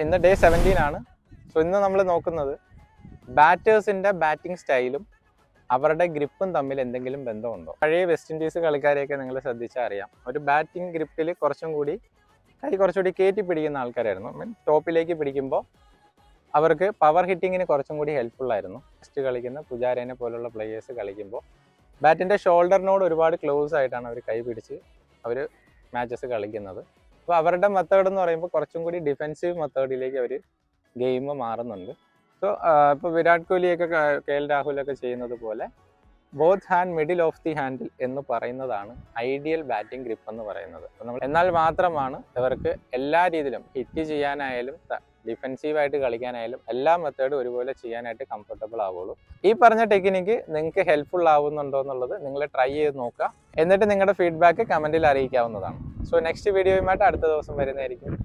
ഇന്ന് ഡേ 17 ആണ്. സോ ഇന്ന് നമ്മൾ നോക്കുന്നത് ബാറ്റേഴ്സിൻ്റെ ബാറ്റിംഗ് സ്റ്റൈലും അവരുടെ ഗ്രിപ്പും തമ്മിൽ എന്തെങ്കിലും ബന്ധമുണ്ടോ. പഴയ വെസ്റ്റ് ഇൻഡീസ് കളിക്കാരെയൊക്കെ നിങ്ങൾ ശ്രദ്ധിച്ചാൽ അറിയാം, ഒരു ബാറ്റിംഗ് ഗ്രിപ്പിൽ കുറച്ചും കൂടി കൈ കുറച്ചുകൂടി കയറ്റി പിടിക്കുന്ന ആൾക്കാരായിരുന്നു. ടോപ്പിലേക്ക് പിടിക്കുമ്പോൾ അവർക്ക് പവർ ഹിറ്റിങ്ങിന് കുറച്ചും കൂടി ഹെൽപ്ഫുൾ ആയിരുന്നു. ടെസ്റ്റ് കളിക്കുന്ന പുജാരേനെ പോലുള്ള പ്ലേയേഴ്സ് കളിക്കുമ്പോൾ ബാറ്റിൻ്റെ ഷോൾഡറിനോട് ഒരുപാട് ക്ലോസ് ആയിട്ടാണ് അവർ കൈ പിടിച്ച് അവർ മാച്ചസ് കളിക്കുന്നത്. അപ്പോൾ അവരുടെ മെത്തേഡ് എന്ന് പറയുമ്പോൾ കുറച്ചും കൂടി ഡിഫെൻസീവ് മെത്തേഡിലേക്ക് അവർ ഗെയിം മാറുന്നുണ്ട്. സോ ഇപ്പോൾ വിരാട് കോഹ്ലിയൊക്കെ KL രാഹുലൊക്കെ ചെയ്യുന്നത് പോലെ both hand middle of the handle എന്ന് പറയുന്നതാണ് ഐഡിയൽ ബാറ്റിംഗ് ഗ്രിപ്പ് എന്ന് പറയുന്നത്. എന്നാൽ മാത്രമാണ് ഇവർക്ക് എല്ലാ രീതിയിലും ഹിറ്റ് ചെയ്യാനായാലും ഡിഫെൻസീവായിട്ട് കളിക്കാനായാലും എല്ലാ മെത്തേഡും ഒരുപോലെ ചെയ്യാനായിട്ട് കംഫർട്ടബിൾ ആവുള്ളൂ. ഈ പറഞ്ഞ ടെക്നിക്ക് നിങ്ങൾക്ക് ഹെൽപ്ഫുൾ ആവുന്നുണ്ടോ എന്നുള്ളത് നിങ്ങൾ ട്രൈ ചെയ്ത് നോക്കുക. എന്നിട്ട് നിങ്ങളുടെ ഫീഡ്ബാക്ക് കമൻറ്റിൽ അറിയിക്കാവുന്നതാണ്. സോ നെക്സ്റ്റ് വീഡിയോയുമായിട്ട് അടുത്ത ദിവസം വരുന്നതായിരിക്കും.